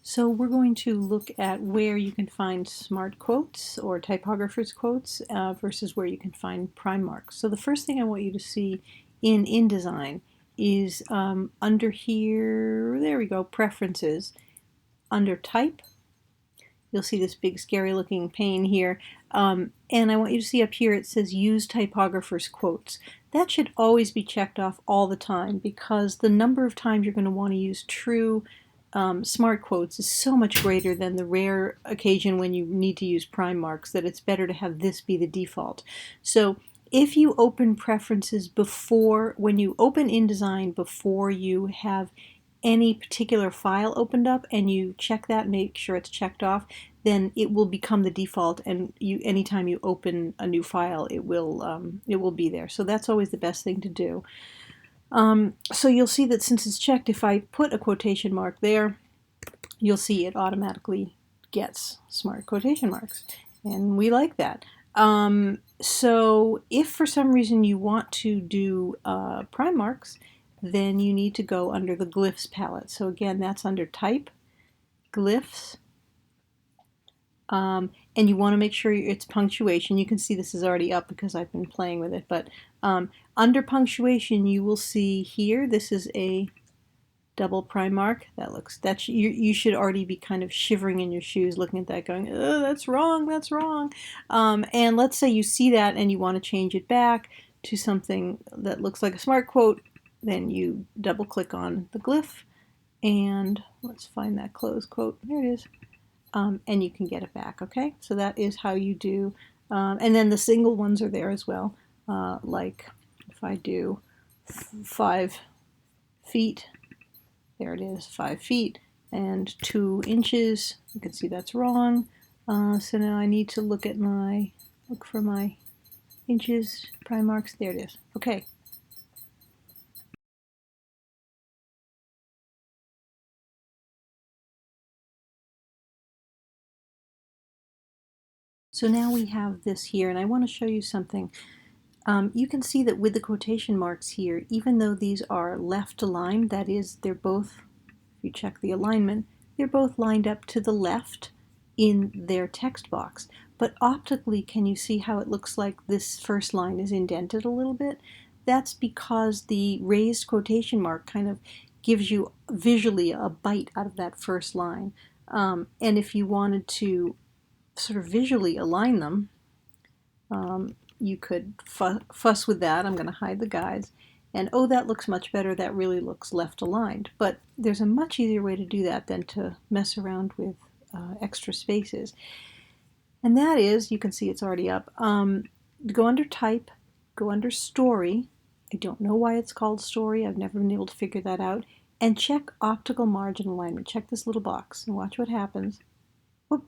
So we're going to look at where you can find smart quotes or typographer's quotes versus where you can find prime marks. So the first thing I want you to see in InDesign is under here, there we go, preferences. Under type, you'll see this big scary looking pane here. And I want you to see up here it says use typographer's quotes. That should always be checked off all the time because the number of times you're going to want to use true smart quotes is so much greater than the rare occasion when you need to use prime marks that it's better to have this be the default. So if you open preferences before, when you open InDesign before you have any particular file opened up and you check that, make sure it's checked off, then it will become the default, and anytime you open a new file it will be there. So that's always the best thing to do. So you'll see that since it's checked, if I put a quotation mark there, you'll see it automatically gets smart quotation marks, and we like that. So if for some reason you want to do prime marks, then you need to go under the glyphs palette. So again, that's under type, glyphs, and you want to make sure it's punctuation. You can see this is already up because I've been playing with it, but under punctuation you will see here, this is a double prime mark. You should already be kind of shivering in your shoes looking at that going, oh, that's wrong, that's wrong. And let's say you see that and you want to change it back to something that looks like a smart quote, then you double click on the glyph and let's find that close quote, there it is, and you can get it back. Okay, so that is how you do, and then the single ones are there as well, like if I do 5 feet, there it is, 5 feet and 2 inches. You can see that's wrong. So now I need to look for my inches, prime marks. There it is. Okay. So now we have this here, and I want to show you something. You can see that with the quotation marks here, even though these are left aligned, that is, they're both, if you check the alignment, they're both lined up to the left in their text box. But optically, can you see how it looks like this first line is indented a little bit? That's because the raised quotation mark kind of gives you visually a bite out of that first line. And if you wanted to sort of visually align them, you could fuss with that. I'm going to hide the guides. And oh, that looks much better. That really looks left aligned. But there's a much easier way to do that than to mess around with extra spaces. And that is, you can see it's already up. Go under type, go under story. I don't know why it's called story. I've never been able to figure that out. And check optical margin alignment. Check this little box and watch what happens. Whoop,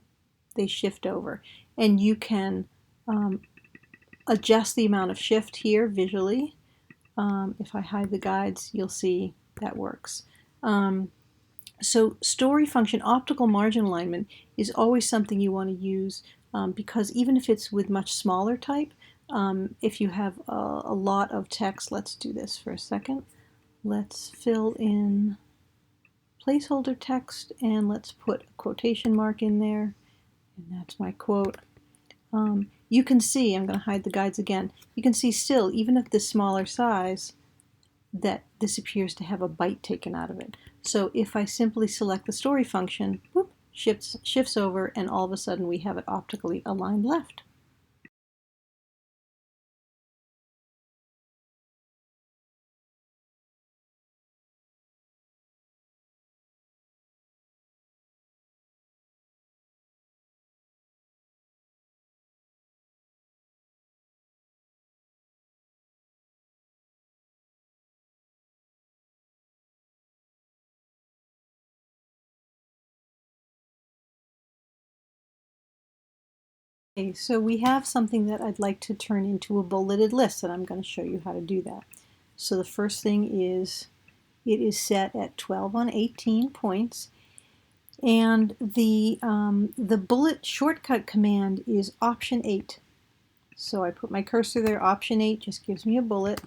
they shift over. And you can adjust the amount of shift here visually. If I hide the guides, you'll see that works. So story function, optical margin alignment, is always something you want to use because even if it's with much smaller type, if you have a lot of text, let's do this for a second. Let's fill in placeholder text and let's put a quotation mark in there, and that's my quote. You can see, I'm going to hide the guides again, you can see still, even at this smaller size, that this appears to have a bite taken out of it. So if I simply select the story function, whoop, shifts over, and all of a sudden we have it optically aligned left. Okay, so we have something that I'd like to turn into a bulleted list, and I'm going to show you how to do that. So the first thing is, it is set at 12 on 18 points, and the bullet shortcut command is Option 8. So I put my cursor there, Option 8 just gives me a bullet,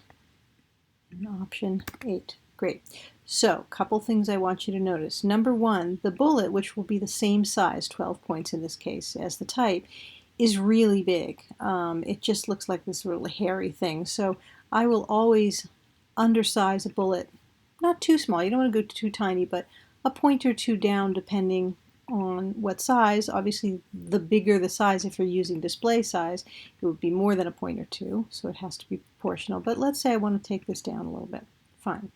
and Option 8. Great. So, a couple things I want you to notice. Number one, the bullet, which will be the same size, 12 points in this case, as the type, is really big. It just looks like this really hairy thing. So I will always undersize a bullet, not too small, you don't want to go too tiny, but a point or two down depending on what size. Obviously, the bigger the size, if you're using display size, it would be more than a point or two, so it has to be proportional. But let's say I want to take this down a little bit. Fine.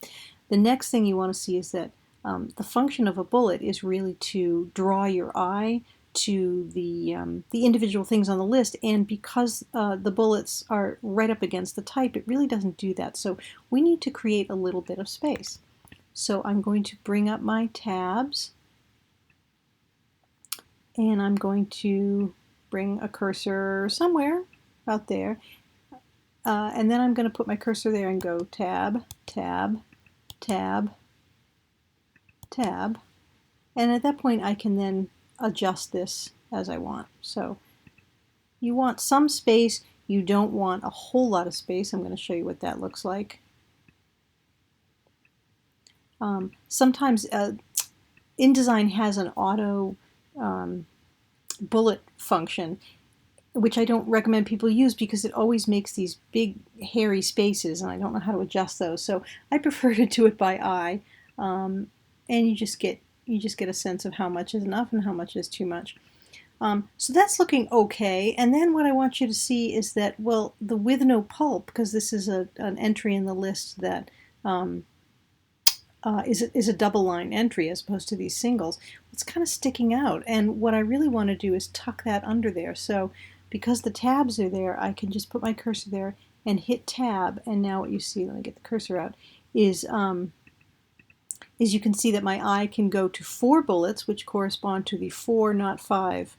The next thing you want to see is that the function of a bullet is really to draw your eye to the individual things on the list, and because the bullets are right up against the type, it really doesn't do that. So we need to create a little bit of space. So I'm going to bring up my tabs, and I'm going to bring a cursor somewhere out there, and then I'm going to put my cursor there and go tab, tab, tab, tab, and at that point I can then adjust this as I want. So you want some space, you don't want a whole lot of space. I'm going to show you what that looks like. Sometimes InDesign has an auto bullet function, which I don't recommend people use because it always makes these big hairy spaces, and I don't know how to adjust those. So I prefer to do it by eye, and you just get a sense of how much is enough and how much is too much. So that's looking okay. And then what I want you to see is that, well, the with no pulp, because this is an entry in the list that is a double line entry as opposed to these singles, it's kind of sticking out. And what I really want to do is tuck that under there. So because the tabs are there, I can just put my cursor there and hit tab. And now what you see, let me get the cursor out, is you can see that my eye can go to 4 bullets, which correspond to the 4, not 5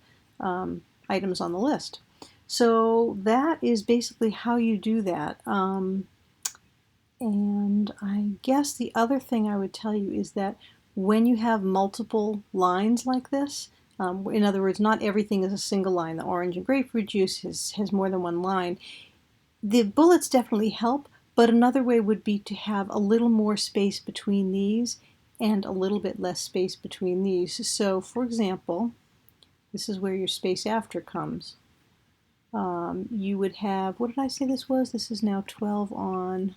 items on the list. So that is basically how you do that. And I guess the other thing I would tell you is that when you have multiple lines like this, in other words, not everything is a single line. The orange and grapefruit juice has more than one line. The bullets definitely help, but another way would be to have a little more space between these and a little bit less space between these. So, for example, this is where your space after comes. You would have, what did I say this was? This is now 12 on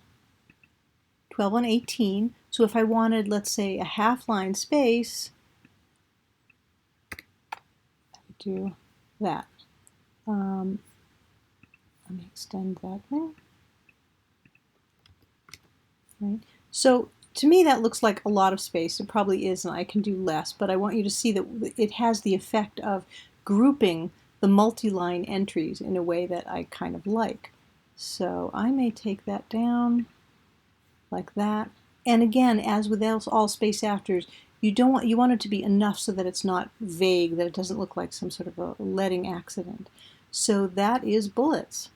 18. So if I wanted, let's say, a half line space, I would do that. Let me extend that there. Right. So to me that looks like a lot of space. It probably is, and I can do less, but I want you to see that it has the effect of grouping the multi-line entries in a way that I kind of like. So I may take that down like that. And again, as with all space afters, you want it to be enough so that it's not vague, that it doesn't look like some sort of a leading accident. So that is bullets.